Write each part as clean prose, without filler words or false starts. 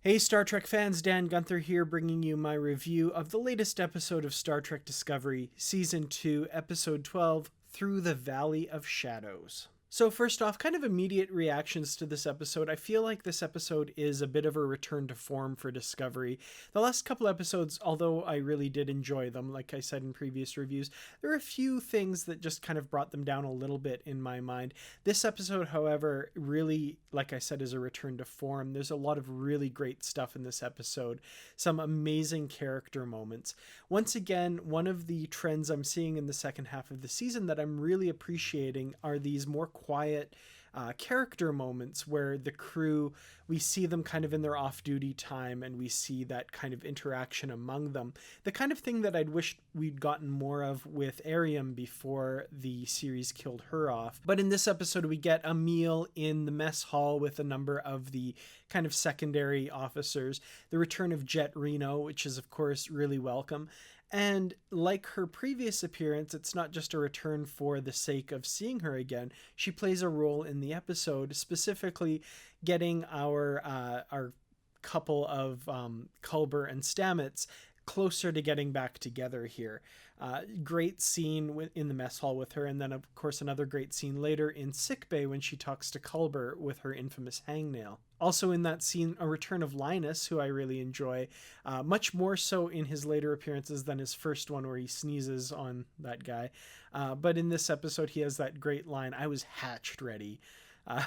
Hey Star Trek fans, Dan Gunther here bringing you my review of the latest episode of Star Trek Discovery, Season 2, Episode 12, Through the Valley of Shadows. So first off, kind of immediate reactions to this episode. I feel like this episode is a bit of a return to form for Discovery. The last couple episodes, although I really did enjoy them, like I said in previous reviews, there are a few things that just kind of brought them down a little bit in my mind. This episode, however, really, like I said, is a return to form. There's a lot of really great stuff in this episode, some amazing character moments. Once again, one of the trends I'm seeing in the second half of the season that I'm really appreciating are these more quiet character moments where the crew, we see them kind of in their off-duty time and we see that kind of interaction among them. The kind of thing that I'd wished we'd gotten more of with Ariam before the series killed her off. But in this episode, we get a meal in the mess hall with a number of the kind of secondary officers, the return of Jett Reno, which is of course really welcome. And like her previous appearance, it's not just a return for the sake of seeing her again. She plays a role in the episode, specifically getting our couple of Culber and Stamets closer to getting back together here. Great scene in the mess hall with her, and then of course another great scene later in sickbay when she talks to Culber with her infamous hangnail. Also in that scene, a return of Linus, who I really enjoy, much more so in his later appearances than his first one where he sneezes on that guy. But in this episode, he has that great line, "I was hatched ready." Uh,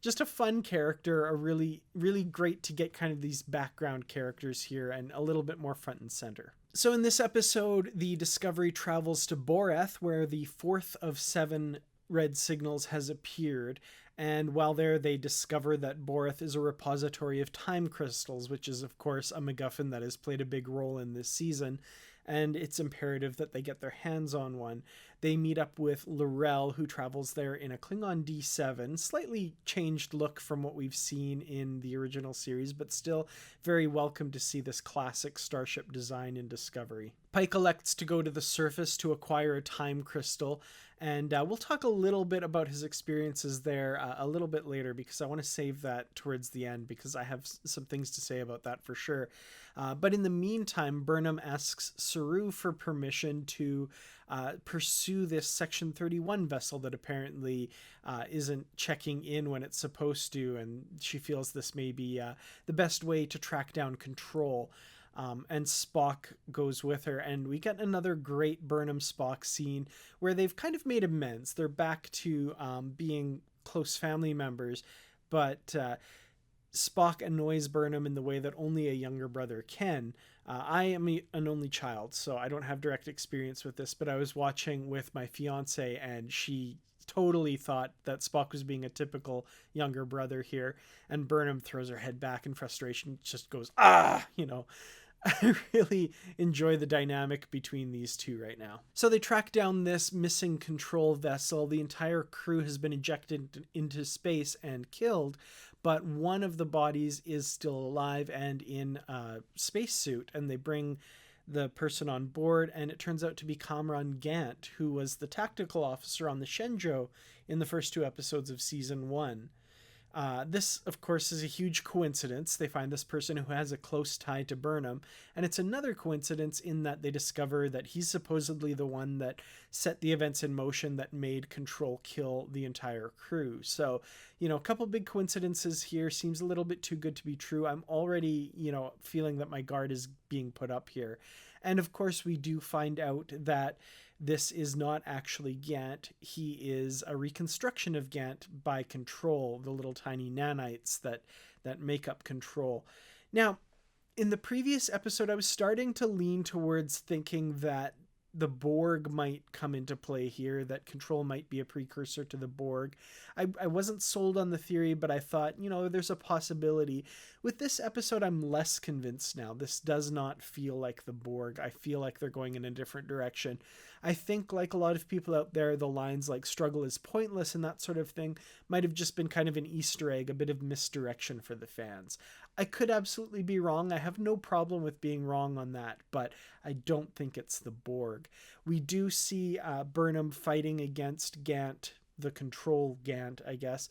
just a fun character, a really, really great to get kind of these background characters here and a little bit more front and center. So in this episode, the Discovery travels to Boreth, where the fourth of 7 red signals has appeared. And while there, they discover that Boreth is a repository of time crystals, which is, of course, a MacGuffin that has played a big role in this season. And it's imperative that they get their hands on one. They meet up with L'Rell, who travels there in a Klingon D7, slightly changed look from what we've seen in the original series, but still very welcome to see this classic starship design in Discovery. Pike elects to go to the surface to acquire a time crystal, and we'll talk a little bit about his experiences there a little bit later, because I want to save that towards the end, because I have some things to say about that for sure. But in the meantime, Burnham asks Saru for permission to pursue this Section 31 vessel that apparently isn't checking in when it's supposed to, and she feels this may be the best way to track down Control. And Spock goes with her, and we get another great Burnham Spock scene where they've kind of made amends. They're back to being close family members, but Spock annoys Burnham in the way that only a younger brother can. I am an only child, so I don't have direct experience with this, but I was watching with my fiance, and she totally thought that Spock was being a typical younger brother here, and Burnham throws her head back in frustration, just goes, "Ah!" I really enjoy the dynamic between these two right now. So they track down this missing Control vessel. The entire crew has been ejected into space and killed, but one of the bodies is still alive and in a spacesuit, and they bring the person on board, and it turns out to be Kamran Gant, who was the tactical officer on the Shenzhou in the first 2 episodes of Season 1. This, of course, is a huge coincidence. They find this person who has a close tie to Burnham, and it's another coincidence in that they discover that he's supposedly the one that set the events in motion that made Control kill the entire crew. So, a couple big coincidences here. Seems a little bit too good to be true. I'm already, feeling that my guard is being put up here. And of course, we do find out that this is not actually Gant. He is a reconstruction of Gant by Control, the little tiny nanites that make up Control. Now, in the previous episode, I was starting to lean towards thinking that the Borg might come into play here, that Control might be a precursor to the Borg. I wasn't sold on the theory, but I thought, there's a possibility. With this episode, I'm less convinced now. This does not feel like the Borg. I feel like they're going in a different direction. I think, like a lot of people out there, the lines like "struggle is pointless" and that sort of thing might have just been kind of an Easter egg, a bit of misdirection for the fans. I could absolutely be wrong. I have no problem with being wrong on that, but I don't think it's the Borg. We do see Burnham fighting against Gant, the Control Gant, I guess,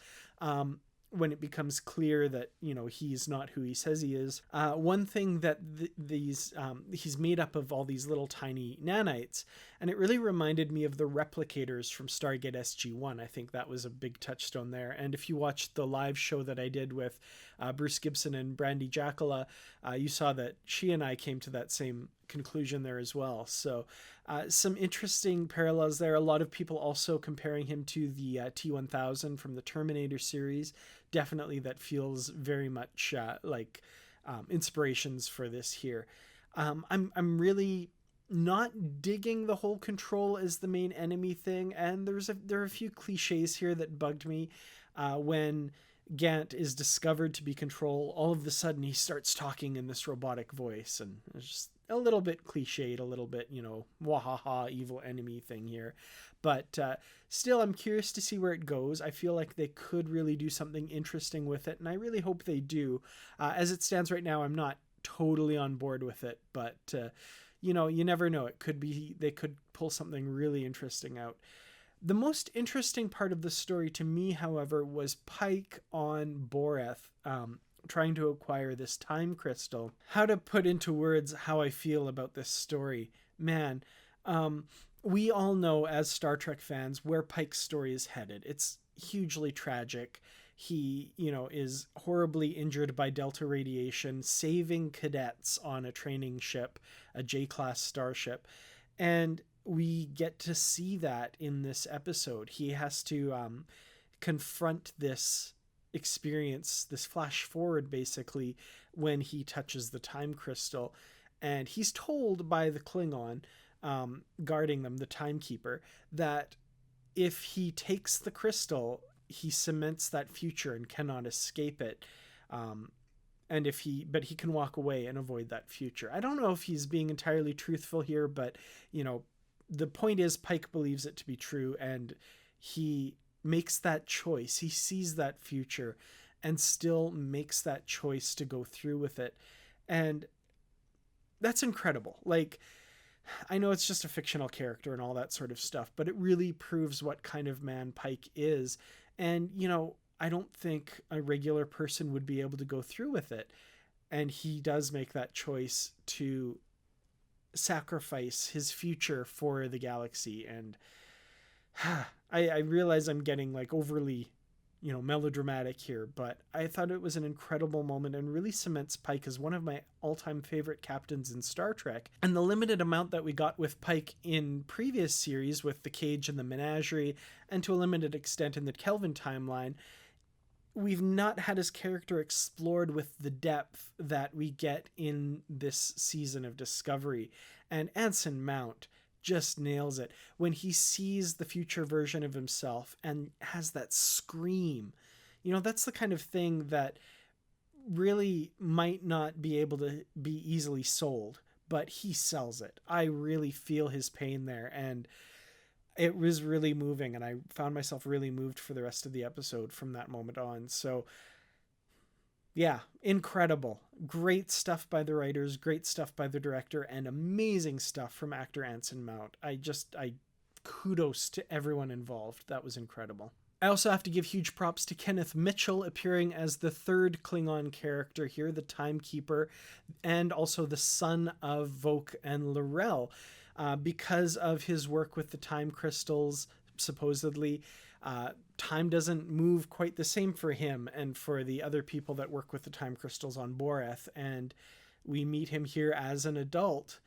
when it becomes clear that, he's not who he says he is. One thing that he's made up of all these little tiny nanites, and it really reminded me of the replicators from Stargate SG-1. I think that was a big touchstone there. And if you watched the live show that I did with Bruce Gibson and Brandy Jackala, you saw that she and I came to that same conclusion there as well. So some interesting parallels there. A lot of people also comparing him to the T-1000 from the Terminator series. Definitely that feels very much like inspirations for this here. I'm really not digging the whole Control as the main enemy thing, and there are a few cliches here that bugged me. When Gant is discovered to be Control, all of a sudden he starts talking in this robotic voice, and it's just a little bit cliched, a little bit, wahaha, evil enemy thing here. But still, I'm curious to see where it goes. I feel like they could really do something interesting with it, and I really hope they do. As it stands right now, I'm not totally on board with it, but you never know. It could be they could pull something really interesting out. The most interesting part of the story to me, however, was Pike on Boreth, trying to acquire this time crystal. How to put into words how I feel about this story. Man, we all know as Star Trek fans where Pike's story is headed. It's hugely tragic. He, is horribly injured by Delta radiation, saving cadets on a training ship, a J-class starship. And we get to see that in this episode. He has to confront this experience, this flash forward basically, when he touches the time crystal. And he's told by the Klingon guarding them, the timekeeper, that if he takes the crystal, he cements that future and cannot escape it. But he can walk away and avoid that future. I don't know if he's being entirely truthful here, but the point is Pike believes it to be true, and he makes that choice. He sees that future and still makes that choice to go through with it. And that's incredible. Like, I know it's just a fictional character and all that sort of stuff, but it really proves what kind of man Pike is. And, I don't think a regular person would be able to go through with it. And he does make that choice to sacrifice his future for the galaxy. And I realize I'm getting like overly, melodramatic here, but I thought it was an incredible moment and really cements Pike as one of my all-time favorite captains in Star Trek. And the limited amount that we got with Pike in previous series with the Cage and the Menagerie, and to a limited extent in the Kelvin timeline, we've not had his character explored with the depth that we get in this season of Discovery. And Anson Mount just nails it when he sees the future version of himself and has that scream. That's the kind of thing that really might not be able to be easily sold, but he sells it. I really feel his pain there, and it was really moving, and I found myself really moved for the rest of the episode from that moment on. So yeah, incredible. Great stuff by the writers, great stuff by the director, and amazing stuff from actor Anson Mount. I kudos to everyone involved. That was incredible. I also have to give huge props to Kenneth Mitchell appearing as the third Klingon character here, the Timekeeper, and also the son of Vok and L'Rell. Because of his work with the time crystals, supposedly, time doesn't move quite the same for him and for the other people that work with the time crystals on Boreth. And we meet him here as an adult.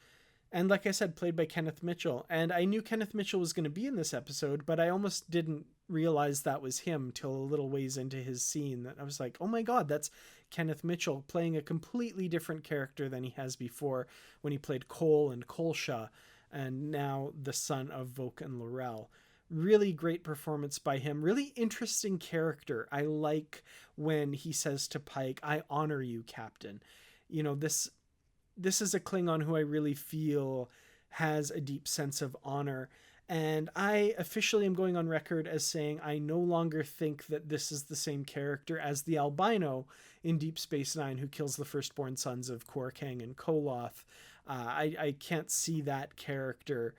And like I said, played by Kenneth Mitchell. And I knew Kenneth Mitchell was going to be in this episode, but I almost didn't realize that was him till a little ways into his scene. That I was like, oh my God, that's Kenneth Mitchell playing a completely different character than he has before when he played Cole and Colshaw, and now the son of Vok and L'Rell. Really great performance by him. Really interesting character. I like when he says to Pike, I honor you, Captain. This is a Klingon who I really feel has a deep sense of honor. And I officially am going on record as saying I no longer think that this is the same character as the albino in Deep Space Nine who kills the firstborn sons of Korkang and Koloth. I can't see that character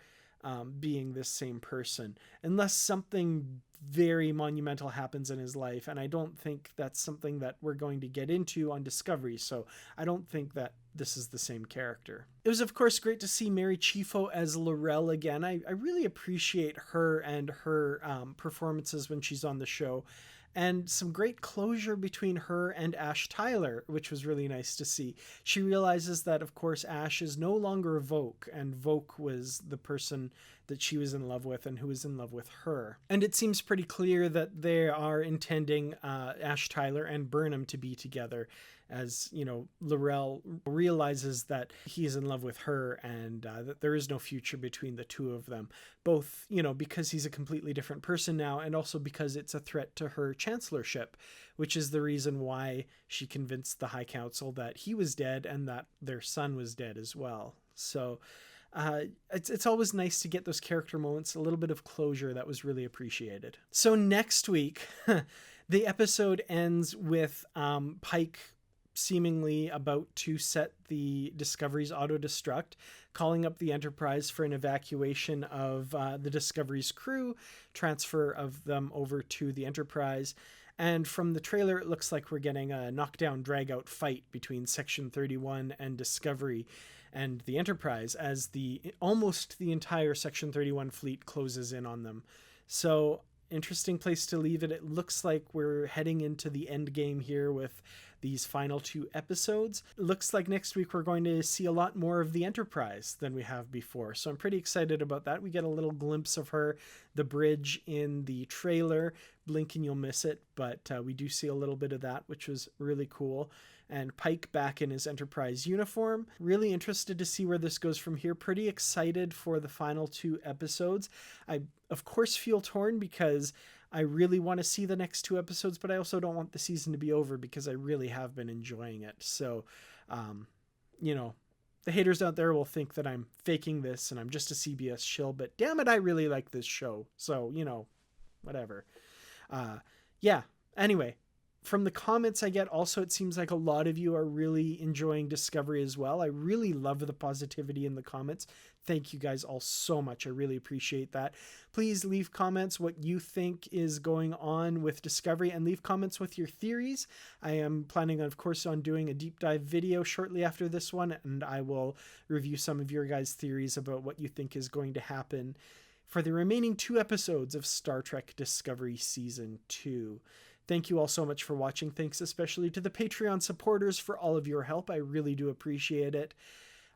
being this same person, unless something very monumental happens in his life. And I don't think that's something that we're going to get into on Discovery. So I don't think that this is the same character. It was, of course, great to see Mary Chieffo as L'Rell again. I really appreciate her and her performances when she's on the show. And some great closure between her and Ash Tyler, which was really nice to see. She realizes that, of course, Ash is no longer Voq, and Voq was the person that she was in love with and who was in love with her. And it seems pretty clear that they are intending Ash Tyler and Burnham to be together, as, you know, L'Rell realizes that he is in love with her and that there is no future between the two of them, both, you know, because he's a completely different person now, and also because it's a threat to her chancellorship, which is the reason why she convinced the High Council that he was dead and that their son was dead as well. So it's always nice to get those character moments, a little bit of closure. That was really appreciated. So next week, the episode ends with Pike seemingly about to set the Discovery's auto-destruct, calling up the Enterprise for an evacuation of the Discovery's crew, transfer of them over to the Enterprise. And from the trailer, it looks like we're getting a knockdown, drag-out fight between Section 31 and Discovery and the Enterprise as almost the entire Section 31 fleet closes in on them. So, interesting place to leave it. It looks like we're heading into the end game here with these final 2 episodes. It looks like next week we're going to see a lot more of the Enterprise than we have before. So I'm pretty excited about that. We get a little glimpse of her, the bridge in the trailer. Blink and you'll miss it, but we do see a little bit of that, which was really cool. And Pike back in his Enterprise uniform. Really interested to see where this goes from here. Pretty excited for the final 2 episodes. I, of course, feel torn because I really want to see the next 2 episodes, but I also don't want the season to be over because I really have been enjoying it. So, you know, the haters out there will think that I'm faking this and I'm just a CBS shill, but damn it, I really like this show. So, you know, whatever. Yeah, anyway. From the comments I get also, it seems like a lot of you are really enjoying Discovery as well. I really love the positivity in the comments. Thank you guys all so much. I really appreciate that. Please leave comments what you think is going on with Discovery and leave comments with your theories. I am planning, of course, on doing a deep dive video shortly after this one, and I will review some of your guys' theories about what you think is going to happen for the remaining 2 episodes of Star Trek Discovery Season 2. Thank you all so much for watching. Thanks especially to the Patreon supporters for all of your help. I really do appreciate it.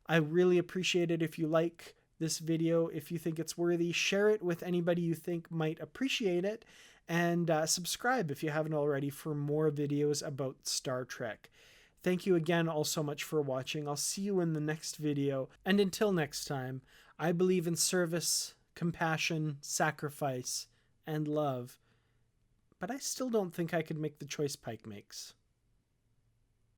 I really appreciate it if you like this video, if you think it's worthy. Share it with anybody you think might appreciate it. And subscribe if you haven't already for more videos about Star Trek. Thank you again all so much for watching. I'll see you in the next video. And until next time, I believe in service, compassion, sacrifice, and love. But I still don't think I could make the choice Pike makes.